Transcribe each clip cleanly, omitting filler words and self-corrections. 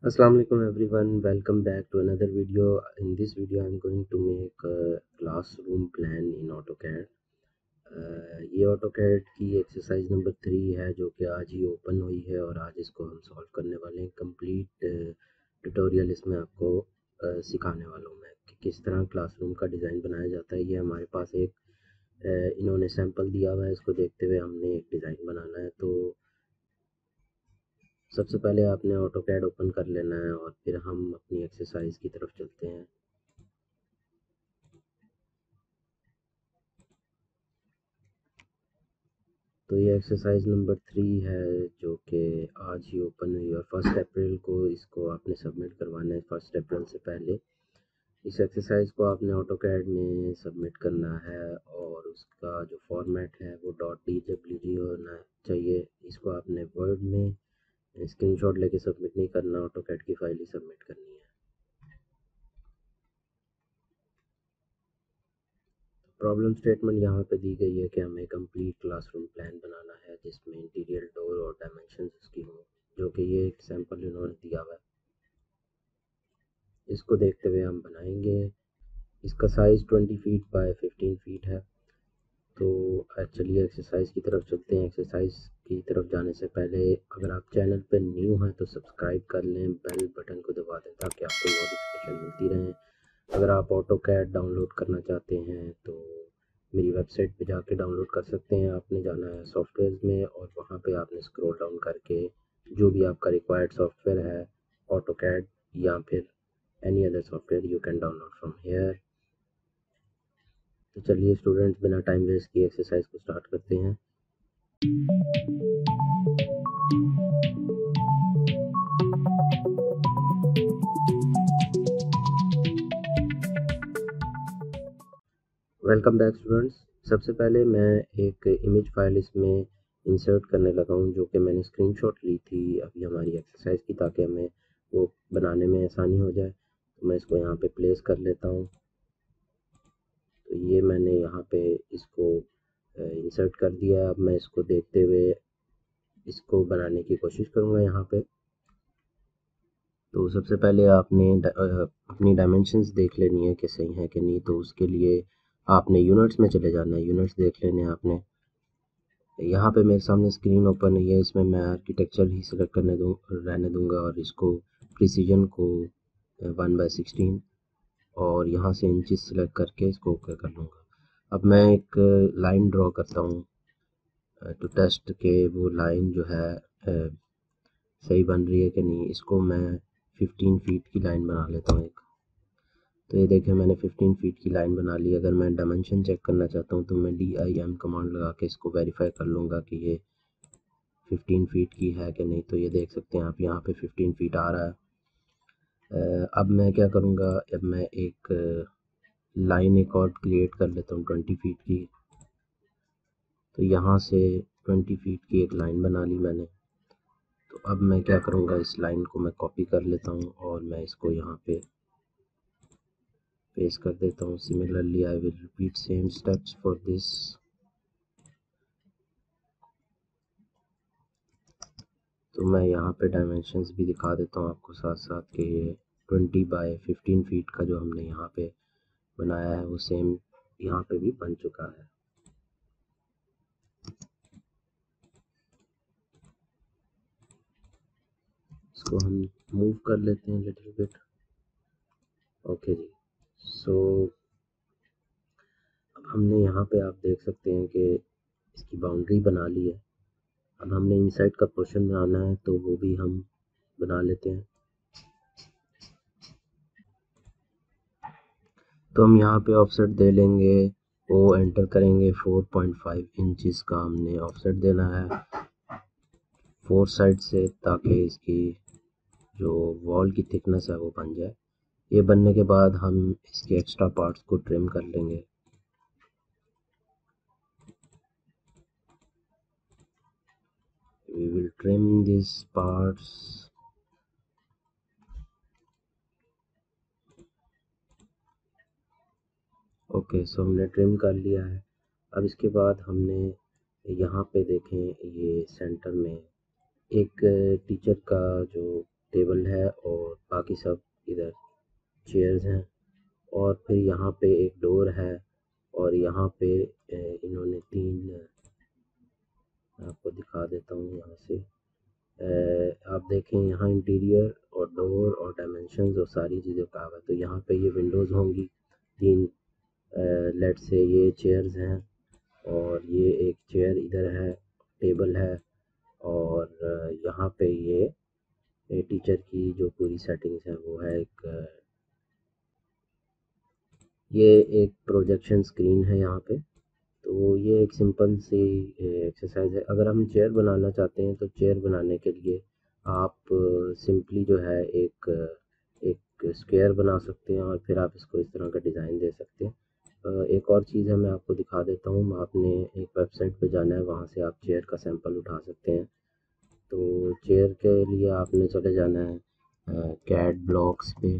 Assalamu alaikum everyone, welcome back to another video. In this video I'm going to make a classroom plan in AutoCAD. ये AutoCAD की exercise number 3 है जो कि आज ही open हुई है और आज इसको हम सॉल्व करने वाले हैं। कंप्लीट ट्यूटोरियल इसमें आपको सिखाने वाला हूँ मैं कि किस तरह क्लासरूम का डिज़ाइन बनाया जाता है। ये हमारे पास एक इन्होंने सैंपल दिया हुआ है, इसको देखते हुए हमने एक डिज़ाइन बनाना है। तो सबसे पहले आपने AutoCAD ओपन कर लेना है और फिर हम अपनी एक्सरसाइज की तरफ चलते हैं। तो ये एक्सरसाइज नंबर 3 है जो कि आज ही ओपन हुई और 1 अप्रैल को इसको आपने सबमिट करवाना है। 1 अप्रैल से पहले इस एक्सरसाइज को आपने AutoCAD में सबमिट करना है और उसका जो फॉर्मेट है वो .dwg होना चाहिए। इसको आपने वर्ड में स्क्रीनशॉट लेके सबमिट नहीं करना, AutoCAD की फाइल ही सबमिट करनी है। प्रॉब्लम स्टेटमेंट यहाँ पे दी गई है कि हमें कंप्लीट क्लासरूम प्लान बनाना है जिसमें इंटीरियर डोर और डायमेंशन उसकी हो, जो कि ये एक सैंपल इन्होंने दिया हुआ है। इसको देखते हुए हम बनाएंगे। इसका साइज़ 20 फीट बाय 15 फीट है। तो चलिए एक्सरसाइज की तरफ चलते हैं। एक्सरसाइज की तरफ जाने से पहले अगर आप चैनल पर न्यू हैं तो सब्सक्राइब कर लें, बेल बटन को दबा दें ताकि आपको नोटिफिकेशन मिलती रहे। अगर आप AutoCAD डाउनलोड करना चाहते हैं तो मेरी वेबसाइट पे जाके डाउनलोड कर सकते हैं। आपने जाना है सॉफ्टवेयर में और वहाँ पे आपने स्क्रॉल डाउन करके जो भी आपका रिक्वायर्ड सॉफ्टवेयर है, AutoCAD या फिर any other software you can download from here. तो चलिए स्टूडेंट्स, बिना टाइम वेस्ट किए एक्सरसाइज को स्टार्ट करते हैं। Welcome back students. सबसे पहले मैं एक इमेज फाइल इसमें इंसर्ट करने लगा हूँ जो कि मैंने स्क्रीनशॉट ली थी अभी हमारी एक्सरसाइज की, ताकि हमें वो बनाने में आसानी हो जाए। तो मैं इसको यहाँ पे प्लेस कर लेता हूँ। तो ये मैंने यहाँ पे इसको इंसर्ट कर दिया। अब मैं इसको देखते हुए इसको बनाने की कोशिश करूँगा यहाँ पे। तो सबसे पहले आपने अपनी डायमेंशंस देख लेनी है कि सही है कि नहीं। तो उसके लिए आपने यूनिट्स में चले जाना है, यूनिट्स देख लेने हैं आपने। यहाँ पे मेरे सामने स्क्रीन ओपन है, इसमें मैं आर्किटेक्चर ही सिलेक्ट रहने दूंगा और इसको प्रिसीजन को 1/16 और यहाँ से इंचेस सिलेक्ट करके इसको ओके कर लूँगा। अब मैं एक लाइन ड्रॉ करता हूँ टू टेस्ट के वो लाइन जो है सही बन रही है कि नहीं। इसको मैं 15 फीट की लाइन बना लेता हूँ एक। तो ये देखें मैंने 15 फीट की लाइन बना ली। अगर मैं डायमेंशन चेक करना चाहता हूँ तो मैं DIM कमांड लगा के इसको वेरीफाई कर लूँगा कि ये 15 फीट की है कि नहीं। तो ये देख सकते हैं आप, यहाँ पे 15 फीट आ रहा है। अब मैं क्या करूँगा, अब मैं एक लाइन एक और क्रिएट कर लेता हूँ 20 फीट की। तो यहाँ से 20 फीट की एक लाइन बना ली मैंने। तो अब मैं क्या करूँगा, इस लाइन को मैं कॉपी कर लेता हूँ और मैं इसको यहाँ पे पेस्ट कर देता हूँ। Similarly I will repeat same steps for this. तो मैं यहाँ पे डायमेंशंस भी दिखा देता हूँ आपको साथ साथ कि ये 20 बाय 15 फीट का जो हमने यहाँ पे बनाया है वो सेम यहाँ पे भी बन चुका है। इसको हम मूव कर लेते हैं लिटिल बिट। ओके जी। सो अब हमने यहाँ पे आप देख सकते हैं कि इसकी बाउंड्री बना ली है। अब हमने इनसाइड का पोर्शन बनाना है तो वो भी हम बना लेते हैं। तो हम यहाँ पे ऑफसेट दे लेंगे, वो एंटर करेंगे 4.5 इंचेस का हमने ऑफसेट देना है 4 साइड से, ताकि इसकी जो वॉल की थिकनेस है वो बन जाए। ये बनने के बाद हम इसके एक्स्ट्रा पार्ट्स को ट्रिम कर लेंगे। We will trim these parts। Okay, so हमने ट्रिम कर लिया है। अब इसके बाद हमने यहाँ पे देखें, ये सेंटर में एक टीचर का जो टेबल है और बाकी सब इधर चेयर्स हैं। और फिर यहाँ पे एक डोर है और यहाँ पे इन्होंने 3 आपको दिखा देता हूँ यहाँ से। आप देखें यहाँ इंटीरियर और डोर और डायमेंशंस और सारी चीज़ें कहा हुआ है। तो यहाँ पे ये विंडोज़ होंगी 3, लेट से ये चेयर्स हैं और ये एक चेयर इधर है, टेबल है और यहाँ पे ये टीचर की जो पूरी सेटिंग्स है वो है। ये एक प्रोजेक्शन स्क्रीन है यहाँ पे। तो ये एक सिंपल सी एक्सरसाइज है। अगर हम चेयर बनाना चाहते हैं तो चेयर बनाने के लिए आप सिंपली जो है एक स्क्वायर बना सकते हैं और फिर आप इसको इस तरह का डिज़ाइन दे सकते हैं। एक और चीज़ है, मैं आपको दिखा देता हूँ। आपने एक वेबसाइट पे जाना है, वहाँ से आप चेयर का सैंपल उठा सकते हैं। तो चेयर के लिए आपने चले जाना है कैड ब्लॉक्स पे।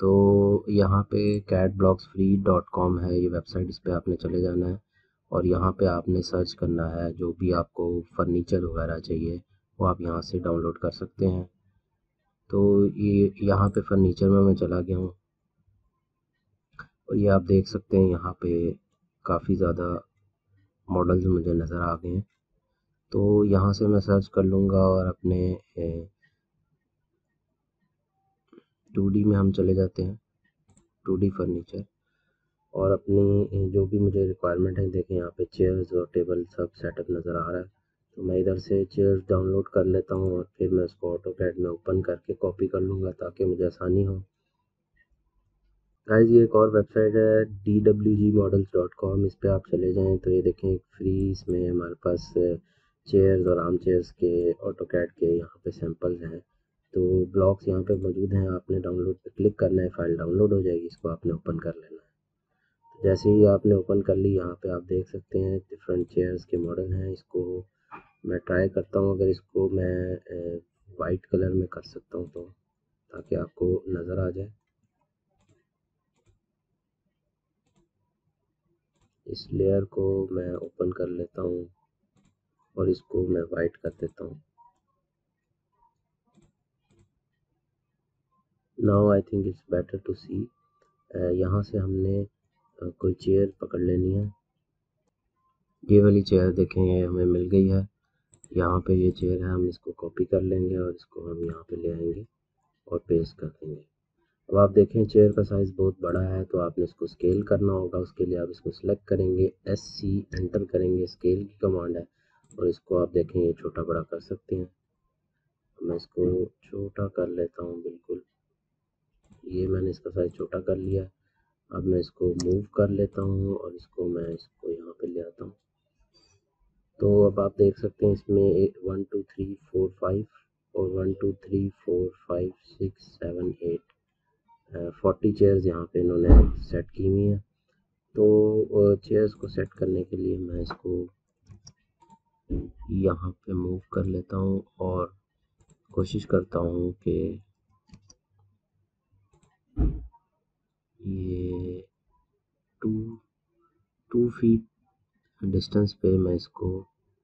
तो यहाँ पे catblocksfree.com है ये वेबसाइट, इस पे आपने चले जाना है और यहाँ पे आपने सर्च करना है जो भी आपको फर्नीचर वगैरह चाहिए वो आप यहाँ से डाउनलोड कर सकते हैं। तो ये यहाँ पे फर्नीचर में मैं चला गया हूँ और ये आप देख सकते हैं यहाँ पे काफ़ी ज़्यादा मॉडल्स मुझे नज़र आ गए हैं। तो यहाँ से मैं सर्च कर लूँगा और अपने 2D में हम चले जाते हैं, 2D फर्नीचर, और अपनी जो भी मुझे रिक्वायरमेंट है, देखें यहाँ पे चेयर्स और टेबल सब सेटअप नज़र आ रहा है। तो मैं इधर से चेयर्स डाउनलोड कर लेता हूँ और फिर मैं उसको ऑटोकैड में ओपन करके कॉपी कर लूँगा ताकि मुझे आसानी हो। गाइस, ये एक और वेबसाइट है dwgmodels.com, इस पे आप चले जाएं तो ये देखें एक फ्री इसमें हमारे पास चेयर्स और आर्म चेयर्स के ऑटोकैड के यहाँ पे सैंपल्स हैं। तो ब्लॉक्स यहाँ पे मौजूद हैं, आपने डाउनलोड पे क्लिक करना है, फाइल डाउनलोड हो जाएगी, इसको आपने ओपन कर लेना है। जैसे ही आपने ओपन कर ली, यहाँ पे आप देख सकते हैं डिफरेंट चेयर्स के मॉडल हैं। इसको मैं ट्राई करता हूँ, अगर इसको मैं वाइट कलर में कर सकता हूँ तो, ताकि आपको नज़र आ जाए। इस लेयर को मैं ओपन कर लेता हूँ और इसको मैं वाइट कर देता हूँ। Now I think it's better to see. यहाँ से हमने कोई चेयर पकड़ लेनी है। ये वाली चेयर देखें, ये हमें मिल गई है। यहाँ पे ये चेयर है, हम इसको कॉपी कर लेंगे और इसको हम यहाँ पे ले आएंगे और पेस्ट कर देंगे। अब आप देखें चेयर का साइज़ बहुत बड़ा है, तो आपने इसको स्केल करना होगा। उसके लिए आप इसको सिलेक्ट करेंगे, SC एंटर करेंगे, स्केल की कमांड है, और इसको आप देखें ये छोटा बड़ा कर सकते हैं। मैं इसको छोटा कर लेता हूँ बिल्कुल। ये मैंने इसका साइज़ छोटा कर लिया। अब मैं इसको मूव कर लेता हूँ और मैं इसको यहाँ पे ले आता हूँ। तो अब आप देख सकते हैं इसमें 1 2 3 4 5 और 1 2 3 4 5 6 7 8 40 चेयर्स यहाँ पे इन्होंने सेट की हुई हैं। तो चेयर्स को सेट करने के लिए मैं इसको यहाँ पे मूव कर लेता हूँ और कोशिश करता हूँ कि ये 2 फीट डिस्टेंस पे मैं इसको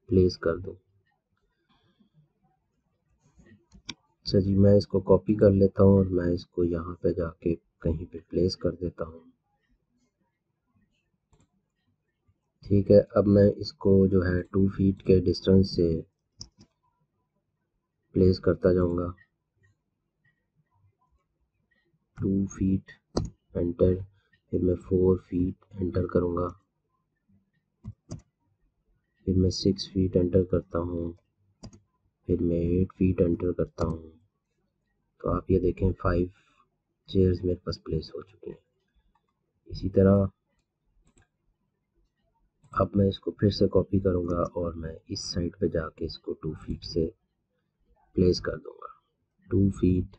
प्लेस कर दूँ। अच्छा जी, मैं इसको कॉपी कर लेता हूँ और मैं इसको यहाँ पे जाके कहीं पे प्लेस कर देता हूँ। ठीक है, अब मैं इसको जो है 2 फीट के डिस्टेंस से प्लेस करता जाऊँगा। 2 फीट एंटर, फिर मैं 4 फीट एंटर करूँगा, फिर मैं 6 फीट एंटर करता हूँ, फिर मैं 8 फीट एंटर करता हूँ। तो आप ये देखें 5 चेयर्स मेरे पास प्लेस हो चुकी हैं। इसी तरह अब मैं इसको फिर से कॉपी करूँगा और मैं इस साइड पे जाके इसको 2 फीट से प्लेस कर दूँगा। 2 feet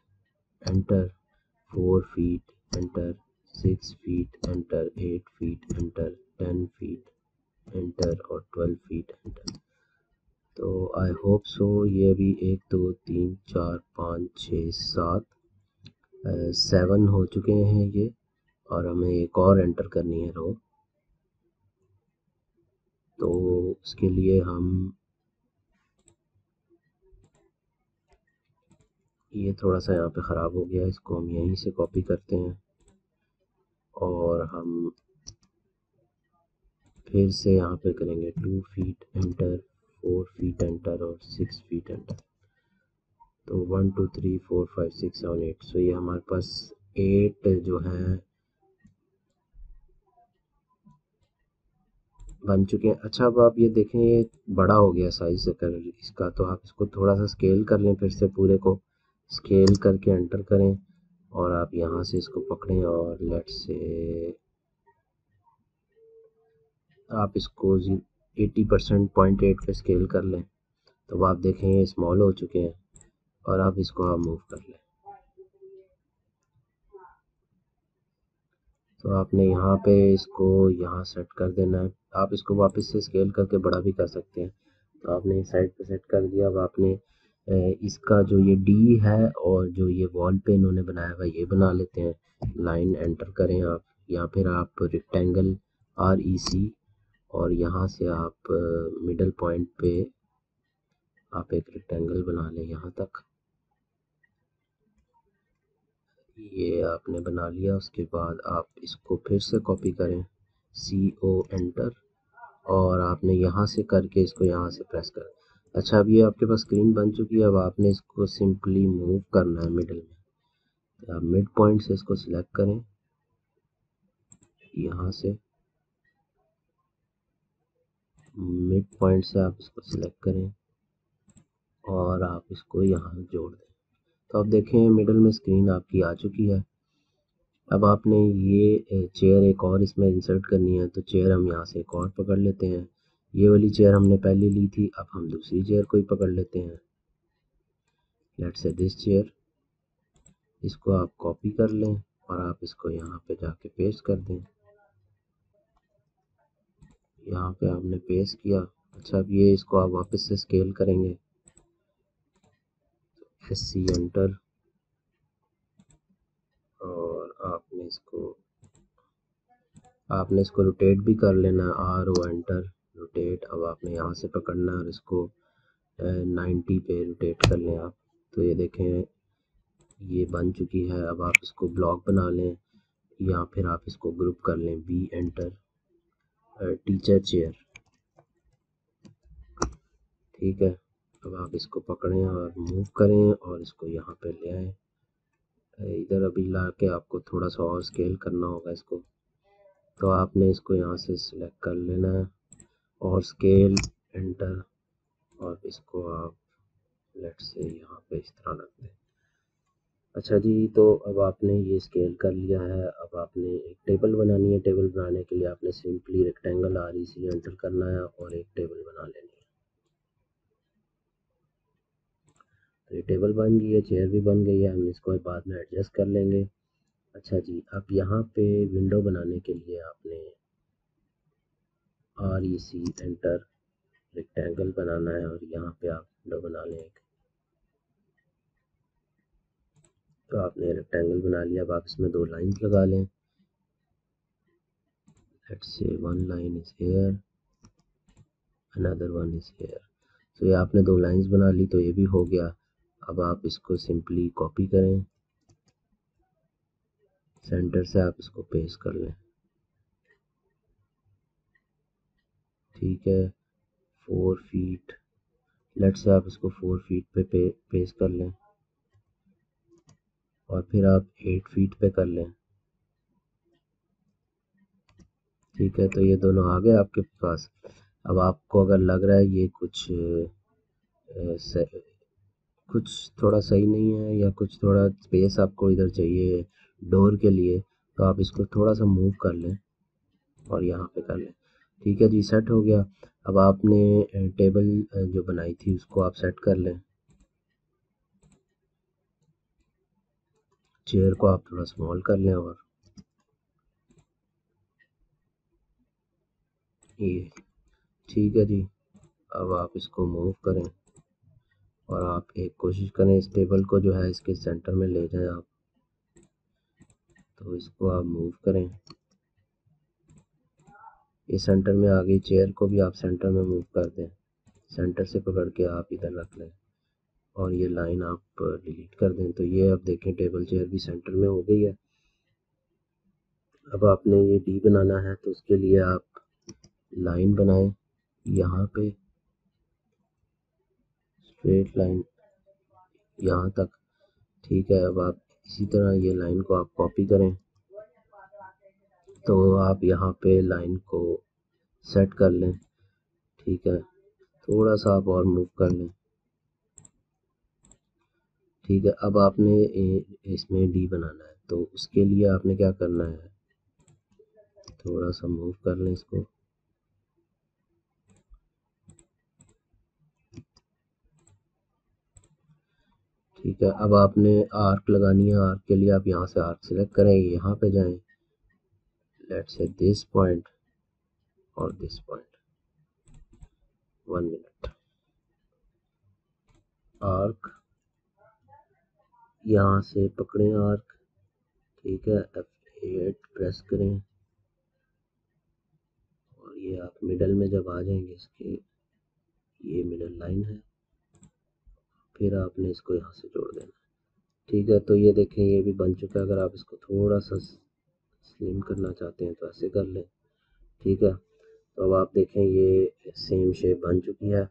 enter, 4 feet enter, 6 feet enter, 8 feet enter, 10 feet enter और 12 फीट एंटर। तो आई होप सो ये भी 1 2 3 4 5 6 7 7 हो चुके हैं ये, और हमें एक और एंटर करनी है रो। तो उसके लिए हम ये थोड़ा सा यहाँ पे ख़राब हो गया, इसको हम यहीं से कॉपी करते हैं और हम फिर से यहाँ पे करेंगे 2 फीट एंटर, 4 फीट एंटर और 6 फीट एंटर। तो 1 2 3 4 5 6 7 8, सो ये हमारे पास 8 जो है बन चुके हैं। अच्छा, अब आप ये देखें, ये बड़ा हो गया साइज कर इसका, तो आप इसको थोड़ा सा स्केल कर लें, फिर से पूरे को स्केल करके एंटर करें और आप यहाँ से इसको पकड़ें और लेट्स से आप इसको 80% 0.8 पे स्केल कर लें। तो आप देखें ये स्मॉल हो चुके हैं और आप इसको आप मूव कर लें। तो आपने यहाँ पे इसको यहाँ सेट कर देना है। आप इसको वापस से स्केल करके बड़ा भी कर सकते हैं। तो आपने इस साइड पे सेट कर दिया। अब आपने इसका जो ये डी है और जो ये वॉल पे इन्होंने बनाया हुआ ये बना लेते हैं। लाइन एंटर करें आप, या फिर आप रेक्टेंगल REC और यहाँ से आप मिडल पॉइंट पे आप एक रेक्टेंगल बना लें यहाँ तक। ये आपने बना लिया। उसके बाद आप इसको फिर से कॉपी करें, CO एंटर, और आपने यहाँ से करके इसको यहाँ से प्रेस करें। अच्छा, अब ये आपके पास स्क्रीन बन चुकी है। अब आपने इसको सिंपली मूव करना है मिडल में। तो आप मिड पॉइंट से इसको सिलेक्ट करें, यहाँ से मिड पॉइंट से आप इसको सिलेक्ट करें और आप इसको यहाँ जोड़ दें। तो अब देखें मिडल में स्क्रीन आपकी आ चुकी है। अब आपने ये चेयर एक और इसमें इंसर्ट करनी है, तो चेयर हम यहाँ से एक और पकड़ लेते हैं। ये वाली चेयर हमने पहले ली थी, अब हम दूसरी चेयर को ही पकड़ लेते हैं। लेट्स से दिस चेयर, इसको आप कॉपी कर लें और आप इसको यहाँ पे जाके पेस्ट कर दें। यहाँ पे आपने पेस्ट किया। अच्छा, अब ये इसको आप वापस से स्केल करेंगे, SC एंटर, और आपने इसको रोटेट भी कर लेना है, RO एंटर, रोटेट। अब आपने यहाँ से पकड़ना है और इसको 90 पे रोटेट कर लें आप। तो ये देखें ये बन चुकी है। अब आप इसको ब्लॉक बना लें या फिर आप इसको ग्रुप कर लें, B एंटर, टीचर चेयर, ठीक है। अब आप इसको पकड़ें और मूव करें और इसको यहाँ पे ले आएँ इधर। अभी ला के आपको थोड़ा सा और स्केल करना होगा इसको। तो आपने इसको यहाँ से सिलेक्ट कर लेना है और स्केल एंटर, और इसको आप लेट्स से यहाँ पे इस तरह रख दें। अच्छा जी, तो अब आपने ये स्केल कर लिया है। अब आपने एक टेबल बनानी है। टेबल बनाने के लिए आपने सिंपली रेक्टेंगल REC एंटर करना है और एक टेबल बना लेनी है। तो ये टेबल बन गई है, चेयर भी बन गई है। हम इसको बाद में एडजस्ट कर लेंगे। अच्छा जी, अब यहाँ पे विंडो बनाने के लिए आपने REC एंटर, रेक्टेंगल बनाना है और यहाँ पे आप विंडो बना लें एक। तो आपने रेक्टेंगल बना लिया। अब आप इसमें 2 लाइंस लगा लें। Let's say 1 line is here, another 1 is here. तो ये आपने 2 लाइंस बना ली, तो ये भी हो गया। अब आप इसको सिंपली कॉपी करें, सेंटर से आप इसको पेस्ट कर लें, ठीक है। 4 फीट, लेट्स से आप इसको 4 फीट पे पेस्ट कर लें और फिर आप 8 फीट पे कर लें, ठीक है। तो ये दोनों आ गए आपके पास। अब आपको अगर लग रहा है ये कुछ थोड़ा सही नहीं है या कुछ थोड़ा स्पेस आपको इधर चाहिए डोर के लिए, तो आप इसको थोड़ा सा मूव कर लें और यहाँ पे कर लें, ठीक है जी, सेट हो गया। अब आपने टेबल जो बनाई थी उसको आप सेट कर लें। चेयर को आप थोड़ा स्मॉल कर लें और ये, ठीक है जी। अब आप इसको मूव करें और आप एक कोशिश करें इस टेबल को जो है इसके सेंटर में ले जाएं आप। तो इसको आप मूव करें, ये सेंटर में आ गई। चेयर को भी आप सेंटर में मूव कर दें, सेंटर से पकड़ के आप इधर रख लें। और ये लाइन आप डिलीट कर दें। तो ये अब देखें टेबल चेयर भी सेंटर में हो गई है। अब आपने ये डी बनाना है तो उसके लिए आप लाइन बनाएं यहाँ पे, स्ट्रेट लाइन यहाँ तक, ठीक है। अब आप इसी तरह ये लाइन को आप कॉपी करें, तो आप यहाँ पे लाइन को सेट कर लें, ठीक है। थोड़ा सा आप और मूव कर लें, ठीक है। अब आपने इसमें डी बनाना है तो उसके लिए आपने क्या करना है, थोड़ा सा मूव कर लें इसको, ठीक है। अब आपने आर्क लगानी है, आर्क के लिए आप यहाँ से आर्क सेलेक्ट करें, यहाँ पे जाएं, लेट्स से दिस पॉइंट और दिस पॉइंट, 1 मिनट। आर्क यहाँ से पकड़ें आर्क, ठीक है। F8 प्रेस करें और ये आप मिडल में जब आ जाएंगे इसके, ये मिडल लाइन है, फिर आपने इसको यहाँ से जोड़ देना, ठीक है। तो ये देखें ये भी बन चुका है। अगर आप इसको थोड़ा सा स्लिम करना चाहते हैं तो ऐसे कर लें, ठीक है। तो अब आप देखें ये सेम शेप बन चुकी है।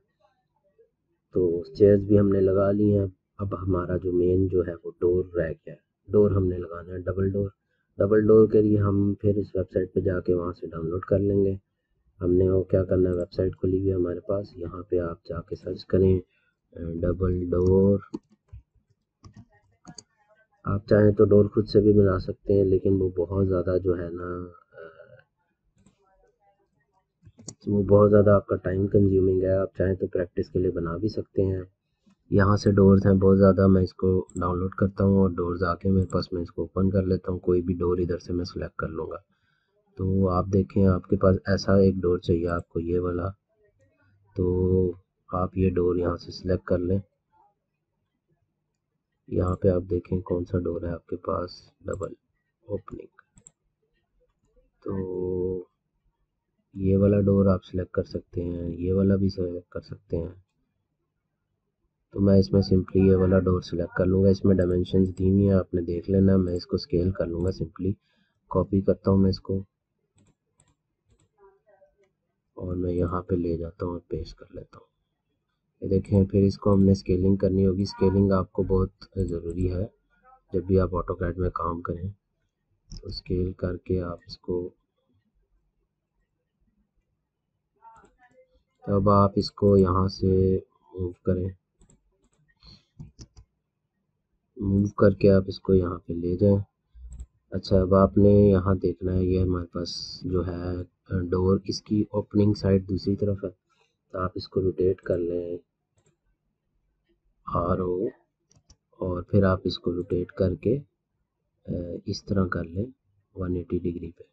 तो चेयर्स भी हमने लगा ली हैं। अब हमारा जो मेन जो है वो डोर रह गया है। डोर हमने लगाना है डबल डोर। डबल डोर के लिए हम फिर इस वेबसाइट पे जाके वहाँ से डाउनलोड कर लेंगे। हमने वो क्या करना है, वेबसाइट खुली हुई है हमारे पास, यहाँ पे आप जाके सर्च करें डबल डोर। आप चाहें तो डोर खुद से भी बना सकते हैं, लेकिन वो बहुत ज़्यादा जो है ना, वो बहुत ज़्यादा आपका टाइम कंज्यूमिंग है। आप चाहें तो प्रैक्टिस के लिए बना भी सकते हैं। यहाँ से डोर्स हैं बहुत ज़्यादा, मैं इसको डाउनलोड करता हूँ और डोर्स आके मेरे पास, मैं इसको ओपन कर लेता हूँ। कोई भी डोर इधर से मैं सिलेक्ट कर लूँगा। तो आप देखें आपके पास ऐसा एक डोर चाहिए आपको, ये वाला। तो आप ये डोर यहाँ से सिलेक्ट कर लें। यहाँ पे आप देखें कौन सा डोर है आपके पास, डबल ओपनिंग। तो ये वाला डोर आप सिलेक्ट कर सकते हैं, ये वाला भी सिलेक्ट कर सकते हैं। तो मैं इसमें सिंपली ये वाला डोर सिलेक्ट कर लूँगा। इसमें डायमेंशंस दी हुई हैं, आपने देख लेना। मैं इसको स्केल कर लूँगा, सिंपली कॉपी करता हूँ मैं इसको और मैं यहाँ पे ले जाता हूँ और पेस्ट कर लेता हूँ। ये देखें, फिर इसको हमने स्केलिंग करनी होगी। स्केलिंग आपको बहुत ज़रूरी है जब भी आप ऑटोकैड में काम करें। तो स्केल करके आप इसको, तब आप इसको यहाँ से मूव करें, मूव करके आप इसको यहाँ पे ले जाएं। अच्छा, अब आपने यहाँ देखना है, ये हमारे पास जो है डोर, इसकी ओपनिंग साइड दूसरी तरफ है। तो आप इसको रोटेट कर लें RO, और फिर आप इसको रोटेट करके इस तरह कर लें 180 डिग्री पे।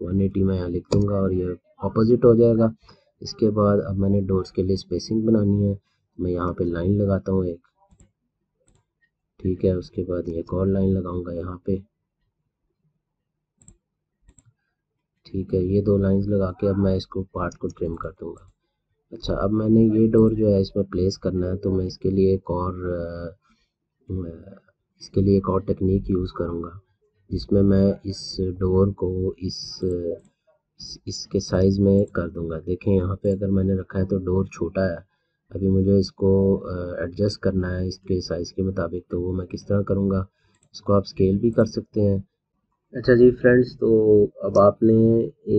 180 मैं यहाँ लिख दूँगा और ये ऑपोजिट हो जाएगा। इसके बाद अब मैंने डोर्स के लिए स्पेसिंग बनानी है। मैं यहाँ पे लाइन लगाता हूँ एक, ठीक है। उसके बाद एक और लाइन लगाऊंगा यहाँ पे, ठीक है। ये 2 लाइंस लगा के अब मैं इसको पार्ट को ट्रिम कर दूँगा। अच्छा, अब मैंने ये डोर जो है इसमें प्लेस करना है, तो मैं इसके लिए इसके लिए एक और टेक्निक यूज़ करूँगा, जिसमें मैं इस डोर को इसके साइज़ में कर दूँगा। देखें यहाँ पे अगर मैंने रखा है तो डोर छोटा है। अभी मुझे इसको एडजस्ट करना है इसके साइज़ के मुताबिक, तो वो मैं किस तरह करूँगा, इसको आप स्केल भी कर सकते हैं। अच्छा जी फ्रेंड्स, तो अब आपने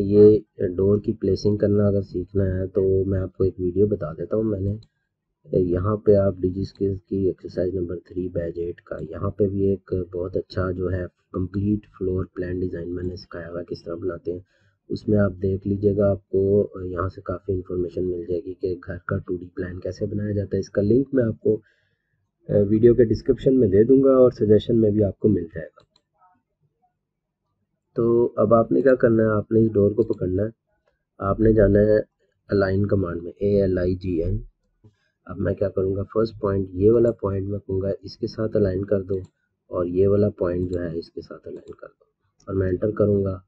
ये डोर की प्लेसिंग करना अगर सीखना है तो मैं आपको एक वीडियो बता देता हूँ। मैंने यहाँ पे आप डिजी स्किल्स की एक्सरसाइज नंबर 3 बैच 8 का, यहाँ पे भी एक बहुत अच्छा जो है कंप्लीट फ्लोर प्लान डिज़ाइन मैंने सिखाया हुआ है किस तरह बनाते हैं। उसमें आप देख लीजिएगा, आपको यहाँ से काफ़ी इन्फॉर्मेशन मिल जाएगी कि घर का 2D प्लान कैसे बनाया जाता है। इसका लिंक मैं आपको वीडियो के डिस्क्रिप्शन में दे दूँगा और सजेशन में भी आपको मिल जाएगा। तो अब आपने क्या करना है, आपने इस डोर को पकड़ना है, आपने जाना है अलाइन कमांड में, ALIGN। अब मैं क्या करूँगा, फर्स्ट पॉइंट, ये वाला पॉइंट मैं कहूँगा इसके साथ अलाइन कर दो, और ये वाला पॉइंट जो है इसके साथ अलाइन कर दो, और मैं एंटर करूँगा।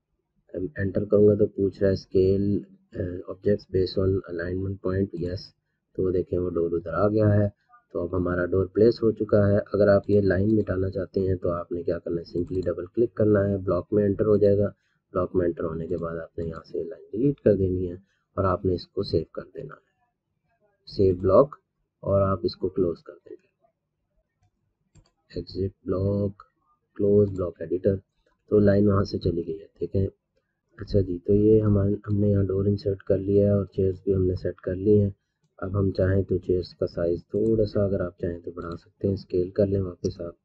एंटर करूँगा तो पूछ रहा है scale objects based on alignment point, yes. तो देखें वो डोर उधर आ गया है। तो अब हमारा डोर प्लेस हो चुका है। अगर आप ये लाइन मिटाना चाहते हैं तो आपने क्या करना है, सिंपली डबल क्लिक करना है, ब्लॉक में एंटर हो जाएगा। ब्लॉक में एंटर होने के बाद आपने यहाँ से लाइन डिलीट कर देनी है और आपने इसको सेव कर देना है, सेव ब्लॉक, और आप इसको क्लोज कर देंगे, exit block, close block editor. तो लाइन वहाँ से चली गई है, ठीक है। अच्छा जी, तो ये हमने यहाँ डोर इंसर्ट कर लिया है और चेयर्स भी हमने सेट कर ली हैं। अब हम चाहें तो चेयर्स का साइज़ थोड़ा सा, अगर आप चाहें तो बढ़ा सकते हैं, स्केल कर लें वापस। आप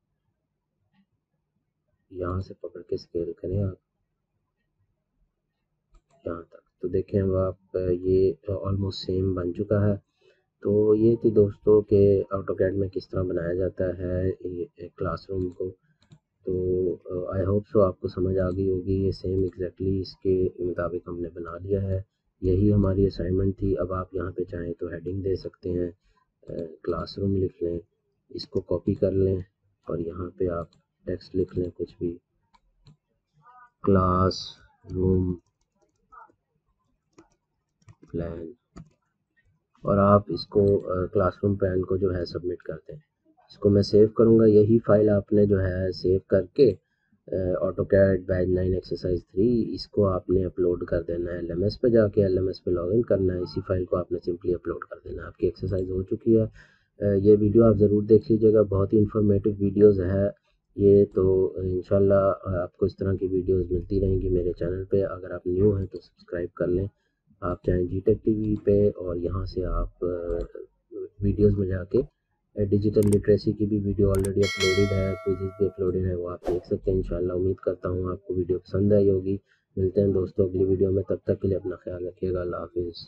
यहाँ से पकड़ के स्केल करें आप यहाँ तक, तो देखें अब आप ये ऑलमोस्ट सेम बन चुका है। तो ये थी दोस्तों कि ऑटोकैड में किस तरह बनाया जाता है ये क्लासरूम को। तो आई होप सो आपको समझ आ गई होगी। ये सेम एग्जैक्टली इसके मुताबिक हमने बना लिया है। यही हमारी असाइनमेंट थी। अब आप यहाँ पे चाहें तो हेडिंग दे सकते हैं, क्लासरूम लिख लें, इसको कॉपी कर लें और यहाँ पे आप टेक्स्ट लिख लें कुछ भी, क्लास रूम प्लान, और आप इसको क्लासरूम प्लान को जो है सबमिट कर दें। इसको मैं सेव करूँगा। यही फाइल आपने जो है सेव करके ऑटोकैड बैच 9 एक्सरसाइज 3 इसको आपने अपलोड कर देना है LMS पे जाके, LMS पे लॉगिन करना है, इसी फाइल को आपने सिंपली अपलोड कर देना है। आपकी एक्सरसाइज हो चुकी है। ये वीडियो आप ज़रूर देख लीजिएगा, बहुत ही इंफॉर्मेटिव वीडियोस है ये। तो इंशाल्लाह आपको इस तरह की वीडियोस मिलती रहेंगी मेरे चैनल पे। अगर आप न्यू हैं तो सब्सक्राइब कर लें। आप चाहें GTech TV पे, और यहाँ से आप वीडियोस में जाके डिजिटल लिटरेसी की भी वीडियो ऑलरेडी अपलोडेड है, क्विज़ भी अपलोडेड है, वो आप देख सकते हैं। इंशाल्लाह उम्मीद करता हूँ आपको वीडियो पसंद आई होगी। मिलते हैं दोस्तों अगली वीडियो में, तब तक के लिए अपना ख्याल रखिएगा। अल्लाह हाफिज़।